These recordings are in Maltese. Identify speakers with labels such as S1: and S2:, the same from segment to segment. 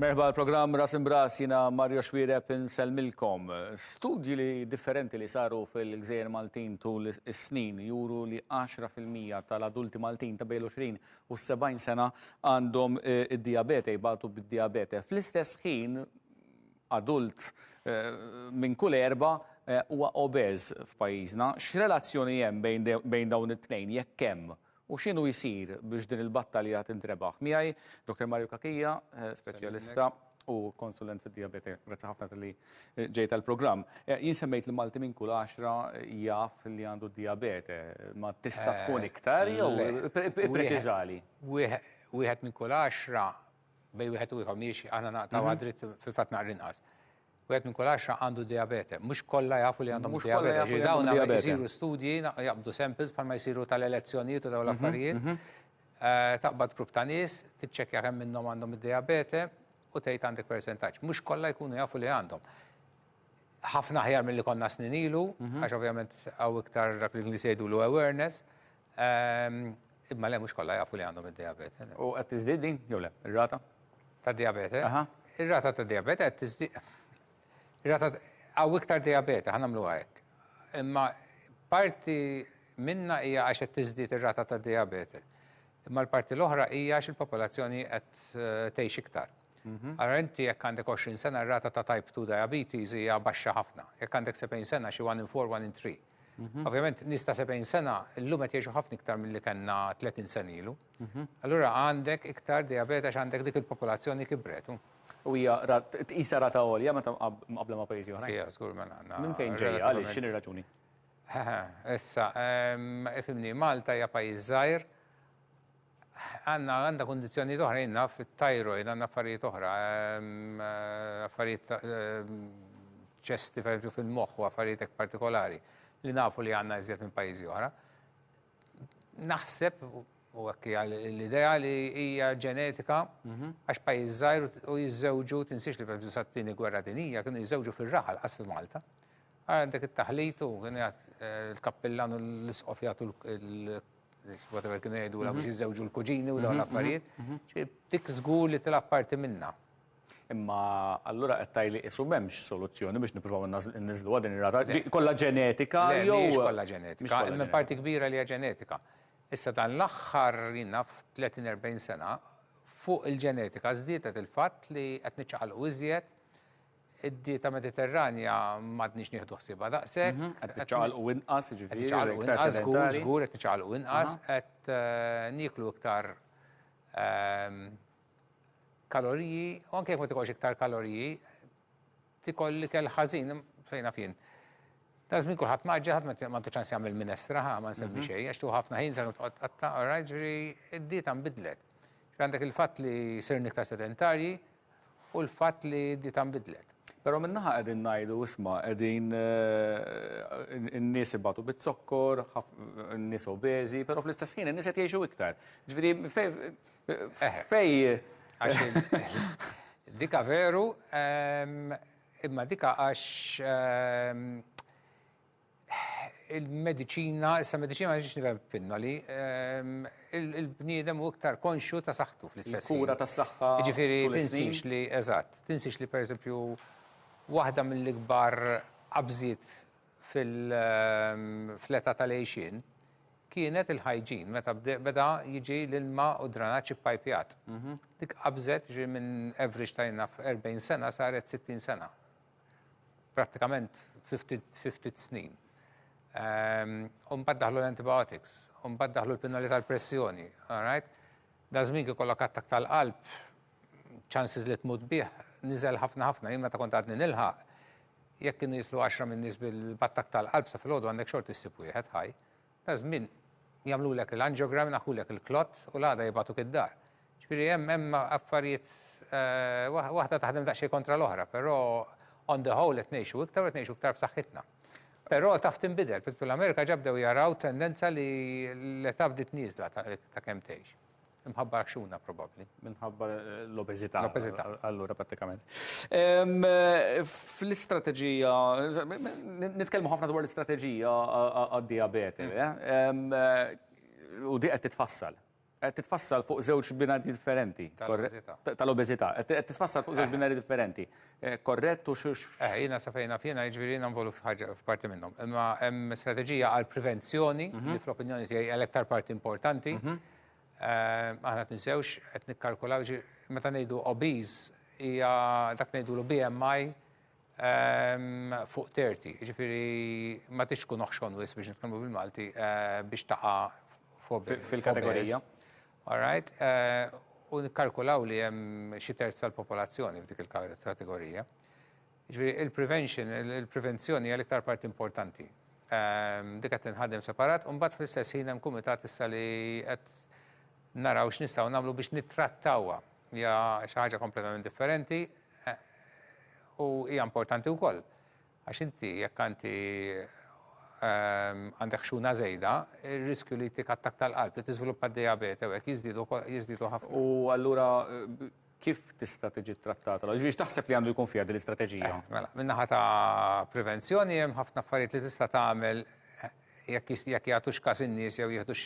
S1: Merħba l-programm Ras Imbras, jina Mario Xwireb nselmilkom. Studji li differenti li saru fil-Gżejjer Maltin tul is-snin juru li 10% tal-adulti Maltin ta' bejn 20 u 70 sena għandhom id-diabete, jbatu bid-diabete. Fl-istess ħin, adult minn kull erba' huwa obeż f'pajjiżna. X'relazzjoni hemm bejn dawn it-tnejn jekk hemm? U x'inhu jsir biex din il-battalja tintrebaħ? Miegħi Dr. Mario Kakija, speċjalista u konsulent fid-diabete. Grazzi ħafna li ġejt tal-programm. Jien semmejt li Malti minn kull 10 jaf li għandu diabete. Ma tista' tkun iktar jew preċiżali?
S2: Wieħed minn kull 10 bej wieħed u ieħor mhix aħna naqtaw dritt fil-fatt naqra inqas. Wieħed minn kull 10 għandu diabete. Mhux kollha jafu li għandhom diabete. Dawn jsiru studji, jaqbdu samples bħalma jsiru tal-elezzjonijiet u dawn l-affarijiet. Taqbad grupp ta' nies, tiċċekkja kemm minnhom għandhom id-diabete u tgħid għandek persentaġġ. Mhux kollha jkunu jafu li għandhom. Ħafna aħjar milli konna snin ilu, għax ovvjament hawn iktar dak li jgħidulu awareness. Imma le mhux kollha jafu li għandhom id-diabete.
S1: U qed tiżdied din jew le, ir-rata?
S2: Ta' diabete? Ir-rata ta' diabete qed tiżdied. Ir-rata hawn iktar diabete, ħanamlu hekk. Imma parti minna hija għax qed tiżdied ir-rata ta' diabete. Imma l-parti l-oħra hija għax il-popolazzjoni qed tgħix iktar. Allora inti jekk għandek 20 sena r-rata ta' type 2 diabetes hija baxxa ħafna. Jekk għandek 70 sena xi 1 in 4, 1 in 3. Ovvjament nista' 70 sena llum qed jgħixu ħafna iktar milli kellna 30 sena ilu. Allura għandek iktar diabete għax għandek dik il-popolazzjoni kibret.
S1: U hija tqisha rata għolja meta qabla ma' pajjiżi oħrajn.
S2: Hija żgur mela.
S1: Minn fejn ġejja għaliex x'inhi raġuni?
S2: Issa, ifhimni Malta hija pajjiż żgħir. Għandna kundizzjonijiet oħra jenna fit-thyroid, għandna affarijiet oħra, affarijiet ċesti fil-moħħ u affarijiet hekk partikolari li nafu li għandna iżjed minn pajjiżi oħra. Naħseb u hekk hija l-idea li hija ġenetika għax pajjiż żgħir u jiżżewġu tinsiex li pereżempju sat-tieni gwerra dinjija kienu jiżżewġu fir-raħal qas fi Malta. Għandek it-taħlit u kien il-kappillan u l-isqof jagħtu whatever kienu jgħidula biex jiżżewġu l-kuġini u dawn l-affarijiet. Dik żgur li tilab parti minnha.
S1: Imma allura qed tgħidli isu m'hemmx soluzzjoni biex nippruvaw inniżlu din ir-rata. Kollha ġenetika jew
S2: mhix kollha ġenetika, imma parti kbira li hija ġenetika. Issa dan l-aħħar jiena f'30-40 sena fuq il-ġenetika żdiedet il-fatt li qed niċċaqalqu iżjed id-dieta mediterranja m'għadniex nieħdu ħsiebha daqshekk.
S1: Qed niċċaqalqu inqas, jiġifieri.
S2: Żgur qed niċċaqalqu inqas, qed nieklu iktar kaloriji, u anke jekk ma tikolx iktar kaloriji, tikolli kell ħażin sejna fien. Ta' żmien kulħadd maġġa ħadd ma ċans jagħmel minestra ma nsemmi xejn, għax tu ħafna ħin se tqatta' orajt ġifieri d-dieta nbidlet. Għandek il-fatt li sirni iktar sedentarji u l-fatt li d-dieta nbidlet.
S1: Però minnaħa qegħdin ngħidu isma' qegħdin in-nies ibatu bit-sokkor, n-nies obeżi, però fl-istess ħin in-nies qed jgħixu iktar. Ġifieri
S2: għax dika veru, imma dika għax il-medicina, issa medicina ġiġ nifhem pinnoli, il-bniedem u iktar konxju ta' saħħtu fl-istess.
S1: Il-kura tas-saħħa.
S2: Ġifieri tinsix li, eżatt, tinsix li pereżempju waħda mill-ikbar qabżiet fl-età tal-għejxien kienet il-hygiene, meta beda jiġi l-ilma u dranaġġ ippajpjat. Dik qabżet ġi minn average tajna f'40 sena saret 60 sena. Prattikament 50 snin. Mbagħad daħlu l-antibiotics, mbagħad daħlu l-pinnoli tal-pressjoni, alright? Da żmien ikollok attak tal-qalb, chances li tmut bih niżel ħafna, jien meta kont għadni nilħaq, jekk kienu jitlu 10 minn nies bil-attak tal-qalb sa filgħodu għandek xort issib wieħed ħaj. Da żmien jagħmlulek l-angiogram, naħulek il-klott u l-għada jibgħatuk id-dar. Ġifieri hemm affarijiet waħda taħdem daqsxejn kontra l-oħra, però on the whole qed ngħixu iktar b'saħħitna. Però taf tinbidel, fl-Amerika ġabdew jaraw tendenza li l-età bdiet nieżla ta' kemm tgħix. Imħabba xuna probabbli.
S1: Minħabba l-obeżità.
S2: L-obeżità.
S1: Allura prattikament. Fl-istrateġija, nitkellmu ħafna dwar l-istrateġija għad-diabete, u di qed titfassal. Qed titfassal fuq żewġ binarji differenti.
S2: Tal-obeżità.
S1: Tal-obeżità. Qed titfassal fuq żewġ binarji differenti. Korrett u xux.
S2: Jiena sa fejna fjena jiġifieri nvolu f'parti minnhom. Imma hemm strateġija għal prevenzjoni li fl-opinjoni tiegħi l-iktar parti importanti. Aħna tinsewx qed nikkalkulaw meta ngħidu obese hija dak ngħidulu BMI fuq 30. Jiġifieri ma tix tkun oħxon wis biex nitkellmu bil-Malti biex taqa'
S1: fil-kategorija.
S2: All right? U nikkalkulaw li hemm xi terz tal-popolazzjoni f'dik il-kategorija. Jiġifieri il-prevenzjoni hija l-iktar parti importanti. Dik qed tinħaddem separat, u mbagħad fl-istess ħin hemm kumitat issa li qed naraw x'nistgħu nagħmlu biex nittrattawha. Hija xi ħaġa kompletament differenti u hija importanti wkoll. Għax inti jekk inti għandek xuna żejda, ir-riskju li tik attak tal-qalb li tiżviluppa d-diabete u hekk jiżdiedu ħafna.
S1: U allura kif tista' tiġi trattata? Ġifieri x'taħseb li għandu jkun fiha din l-istrateġija?
S2: Mela, min-naħa ta' prevenzjoni hemm ħafna affarijiet li tista' tagħmel jekk jagħtux każ in-nies jew jieħdux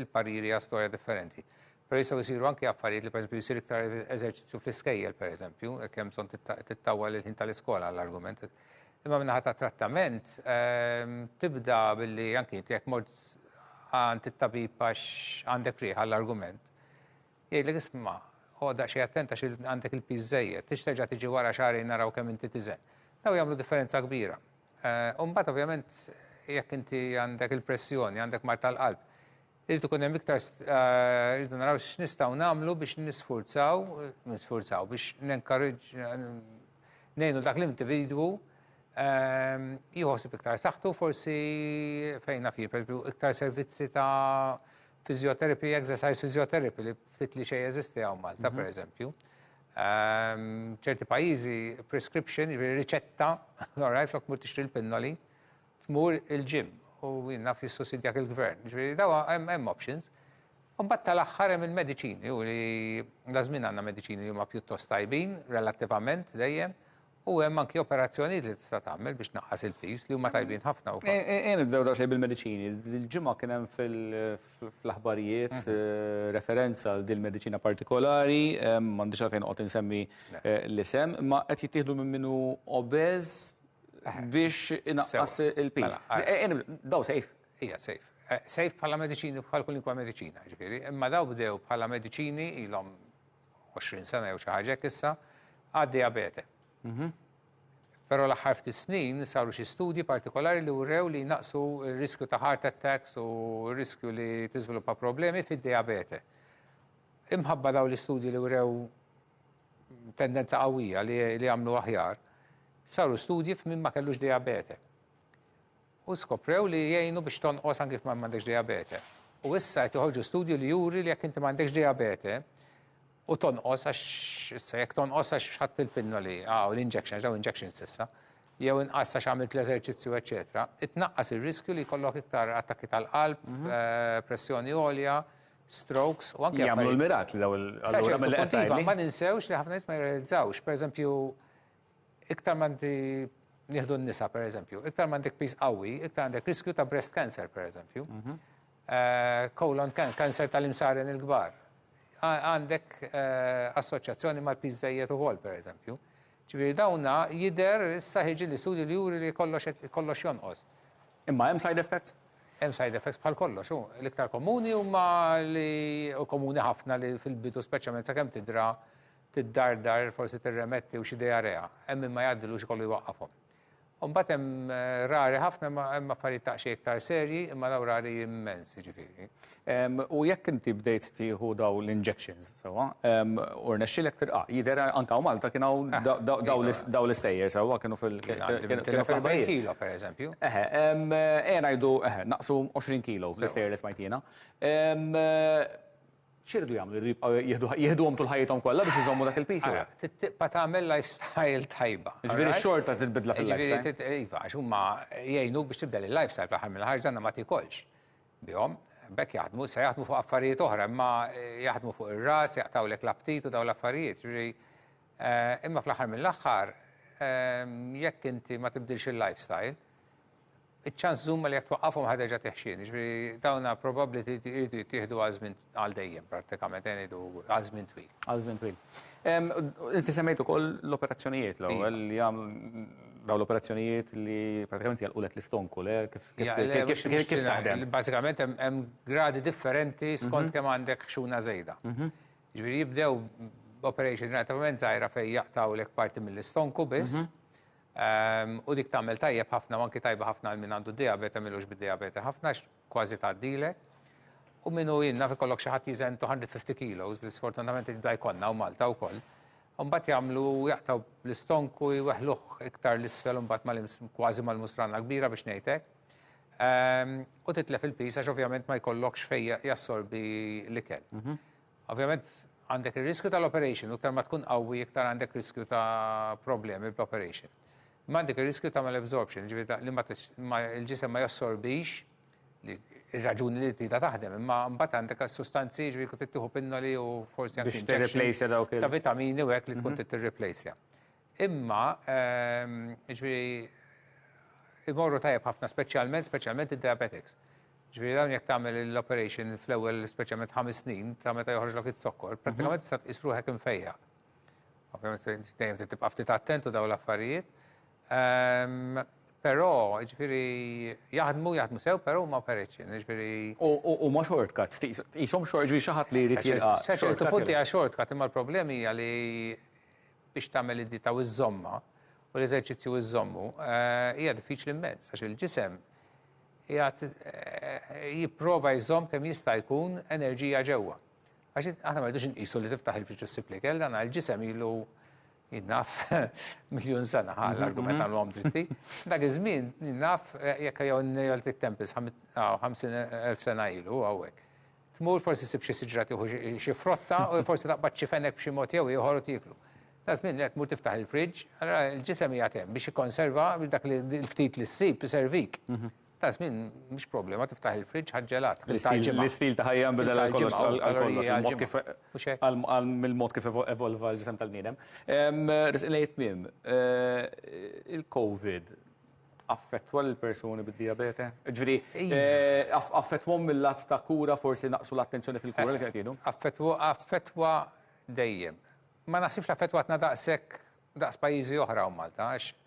S2: il-pariri għal storja differenti. Però jistgħu jsiru anke affarijiet li pereżempju jsir iktar eżerċizzju fl-iskejjel pereżempju, hekk hemm bżonn tittawwal il-ħin tal-iskola għall-argument. Imma minnaħa ta' trattament tibda billi anki inti jekk mort għand it-tabib għax għandek rieħ għall-argument. Jgħidlek isma' ħoda xi attenta xi għandek il-piż żejjed, tix terġa' tiġi wara xahrin naraw kemm inti tiżen. Daw jagħmlu differenza kbira. U mbagħad ovvjament jekk inti għandek il-pressjoni, għandek mar tal-qalb, irid ikun hemm iktar irridu naraw x'nistgħu nagħmlu biex nisfurzaw biex ngħinu dak l-individwu jħossib iktar saħħtu forsi fejna fih, iktar servizzi ta' physiotherapy, exercise physiotherapy li ftit li xejn jeżisti hawn Malta pereżempju. ċerti pajjiżi prescription, riċetta, all right, flok mur tixtri l-pinnoli, tmur il-ġim u naf jissussidjak il-gvern. Ġifieri dawa hemm options. U mbagħad tal-aħħar hemm il-mediċini u li lażmin għandna mediċini li huma pjuttost tajbin relattivament dejjem. U hemm anki operazzjonijiet li tista' tagħmel biex naqqas il-pis li huma tajbin ħafna wkoll.
S1: Nibdew xejn bil-mediċini. Il-ġimgħa kien hemm fl-aħbarijiet referenza għal din mediċina partikolari, m'għandix għalfejn qod insemmi l-isem, ma qed jittieħdu minn minnu obeż biex inaqqas il-pis. Daw safe.
S2: Hija safe. Safe bħala mediċini bħal kull mediċina, ġifieri, imma daw bdew bħala mediċini ilhom 20 sena jew xi ħaġa issa għad-diabete. Però l-aħħar ftit snin saru xi studji partikolari li wrew li naqsu r-riskju ta' heart attacks u r-riskju li tiżviluppa problemi fid-diabete. Imħabba daw l-istudji li wrew tendenza qawwija li għamlu aħjar, saru studji f'min ma kellux diabete. U skoprew li jgħinu biex tonqos anke f'ma m'għandekx diabete. U issa qed joħorġu studju li juri li jekk inti m'għandekx diabete u tonqos għax issa jekk tonqos għax ħadd il-pinnoli, u l-injections, daw injections issa, jew inqas għax għamilt l-eżerċizzju, eċetera, itnaqqas ir-riskju li jkollok iktar attakki tal-qalb, pressjoni għolja, strokes u anke
S1: jagħmlu l-mirat li daw
S2: il-mirat. Ma ninsewx li ħafna nies ma jirrealizzawx, pereżempju, iktar m'għandi nieħdu n-nisa pereżempju, iktar m'għandek pis qawwi, iktar għandek riskju ta' breast cancer pereżempju, colon cancer tal-imsaren il-kbar. Għandek assoċjazzjoni mal-piżejjed ukoll pereżempju. Ġifieri dawna jidher issa ħiġi li studju li juri li kollox jonqos.
S1: Imma hemm side effects?
S2: Hemm side effects bħal kollox. L-iktar komuni huma li komuni ħafna li fil-bidu speċjalment sakemm tiddardar forsi tirremetti u xi diarrea. Hemm imma jgħaddilu xi kollu jwaqqafhom. Mbagħad hemm rari ħafna hemm affarijiet ta' xi iktar serji imma daw rari immens jiġifieri.
S1: U jekk inti bdejt tieħu daw l-injections, sewwa, u rnexxielek tirqa' jidher anke Malta kienu daw l-istejjer sewwa kienu
S2: fil-40 kilo pereżempju.
S1: Ngħidu naqsu 20 kilo fl-istejjer li smajt jiena. X'irdu jagħmlu? Jieħduhom tul ħajjithom kollha biex iżommu dak il-pis?
S2: Tittiqpa tagħmel lifestyle tajba.
S1: Ġifieri x-xorta titbidla fil-lifestyle.
S2: Iva, għax huma jgħinuk biex tibdel il-lifestyle fl-aħħar mill-ħarġ għandna ma tikolx. Bihom, bekk jaħdmu, se jaħdmu fuq affarijiet oħra, imma jaħdmu fuq ir-ras, jaqtawlek l-aptit u dawn l-affarijiet. Imma fl-aħħar mill-aħħar, jekk inti ma tibdilx il-lifestyle, iċ-ċans zumma li jek twaqqafhom ħadeġa teħxin. Ġifieri dawna probabbli jridu jittieħdu għal żmien għal dejjem prattikament jgħidu għal żmien twil.
S1: Għal żmien twil. Inti semmejt ukoll l-operazzjonijiet l-ewwel li daw l-operazzjonijiet li pratikament jalqulet l-istonku kif taħdem.
S2: Bażikament hemm gradi differenti skont kemm għandek xuna żejda. Ġifieri jibdew operation relativament żgħira fejn jaqtawlek parti mill-istonku biss. U dik tagħmel tajjeb ħafna u anki tajba ħafna għal min għandu diabete milux bid-diabete ħafna kważi tgħaddilek. U minnu jinna fi kollok xi ħadd jiżen 250 kilos li sfortunatament jibda jkollna u Malta wkoll. Mbagħad jagħmlu jaqtaw l-istonku jweħluh iktar l-isfel u mbagħad kważi mal-musrana kbira biex ngħidlek. U titlef il-pis għax ovvjament ma jkollokx fejn jassorbi l-ikel. Ovvjament għandek ir-riskju tal-operation, u iktar ma tkun qawwi iktar għandek riskju ta' problemi bl-operation. Ma għandek ir-riskju ta' mal-absorption, ġifieri li il-ġisem ma jassorbix ir-raġuni li tida taħdem, imma mbagħad għandek sustanzi ġifieri kont tittieħu pinnoli u forsi anke ta' vitamini u hekk li tkun tirreplaceja. Imma ġifieri imorru tajjeb ħafna speċjalment id-diabetics. Ġifieri dawn jekk tagħmel l-operation fl-ewwel speċjalment 5 snin ta' meta joħroġlok it-sokkor, prattikament tista' tqis ruħek imfejjaq. Ovvjament dejjem tibqa' ftit attent u dawn l-affarijiet. Però ġifieri jaħdmu sew, però huma operation, ġifieri.
S1: U ma shortcuts, qishom ġifieri xi ħadd li jrid jilqa'.
S2: ċertu punti għal shortcut, imma l-problemi hija li biex tagħmel id-dieta u iżomma u l-eżerċizzju iżommu hija diffiċli immens għax il-ġisem jipprova jżomm kemm jista' jkun enerġija ġewwa. Għax aħna ma rridux inqisu li tiftaħ il-friġġ u ssib l-ikel, dan il-ġisem ilu jinnaf miljun sena l-argument għal-għom dritti. Dak iż-żmien jinnaf jekk jew Neolithic Temples 50,000 sena ilu hawnhekk. Tmur forsi ssib xi siġra tieħu xi frotta u forsi taqbad xi fenek b'xi mod jew ieħor u tieklu. Ta' żmien qed tmur tiftaħ il-friġġ, allura il-ġisem jagħtem biex ikkonserva dak li l-ftit li ssib iservik. Ta' żmien mhix problema tiftaħ il-friġġ ħaġġelat.
S1: L-istil ta' ħajja nbidel għal-kollox, mill-mod kif evolva l-ġisem tal-bniedem. Lejt mim, il-COVID affettwa l-persuni bid-diabete? Ġifieri, affettwhom mill-lat ta' kura forsi naqsu l-attenzjoni fil-kura li qed jgħidu?
S2: Affettwa dejjem. Ma naħsibx affettwatna daqs pajjiżi oħra u Malta, għax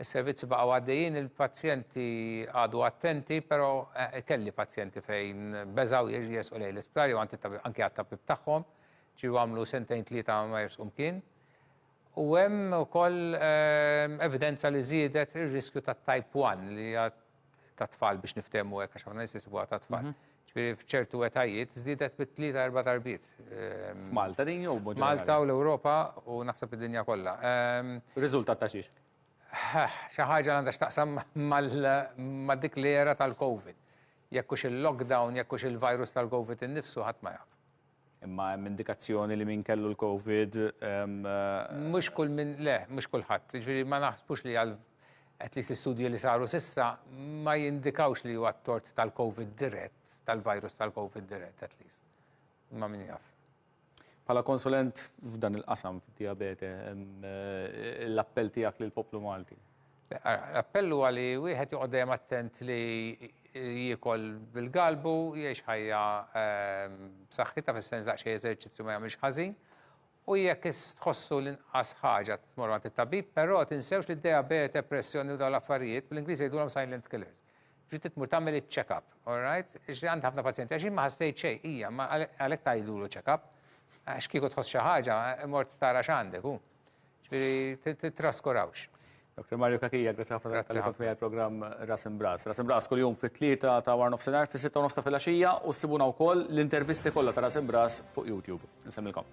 S2: is-servizzi baqgħu għaddejjin, il-pazjenti għadu attenti, però kelli pazjenti fejn beżaw jesqu lejn l-isptar jew anke għat-tabib tagħhom, ġiew għamlu 2-3 ma jersqu mkien. U hemm ukoll evidenza li żiedet ir-riskju tat-type 1 li hija tat-tfal biex niftehmu hekk għax ħafna nies jisibuha tat-tfal. Ġifieri f'ċertu etajiet żdiedet bit-3-4 darbiet.
S1: F'Malta din jew
S2: Malta u l-Ewropa u naħseb id-dinja kollha.
S1: Riżultat ta' xiex?
S2: Xi ħaġa għandha x'taqsam ma' dik l-era tal-COVID. Jekkux il-lockdown, jekkux il-virus tal-COVID innifsu ħadd ma jaf.
S1: Imma hemm indikazzjoni li min kellu l-COVID.
S2: Mhux kulħadd. Ġifieri ma naħsbux li at least l-istudji li saru s'issa ma jindikawx li huwa t-tort tal-COVID dirett, tal-virus tal-COVID dirett at least. Ma min jaf.
S1: Bħala konsulent f'dan il-qasam fid-diabete, l-appell tiegħek lill-poplu Malti?
S2: L-appell huwa li wieħed joqgħod dejjem attent li jiekol bil-galbu, jgħix ħajja b'saħħitha fis-sens daqsxejn eżerċizzju ma jagħmilx ħażin, u jekk tħossu l-inqas ħaġa tmur għand it-tabib, però tinsewx li d-diabete, pressjoni u dawn l-affarijiet, bl-Ingliż jgħidulhom silent killers. Ġrid titmur tagħmel iċ-check-up, all right? Għand ħafna pazjenti għax ma ħassejt xejn, hija, ma għalhekk tgħidulu check-up. Għax kieku tħoss xi ħaġa, mort tara x'għandek hu. Ġifieri titraskurawx.
S1: Dr. Mario Kakija, grazzi ħafna tal kont miegħi programm Ras Imbras. Ras Imbras kuljum fit-3 ta' war nofsinhar, fis-6 ta' filgħaxija u ssibuna wkoll l-intervisti kollha ta' Ras Imbras fuq YouTube. Insemmilkom.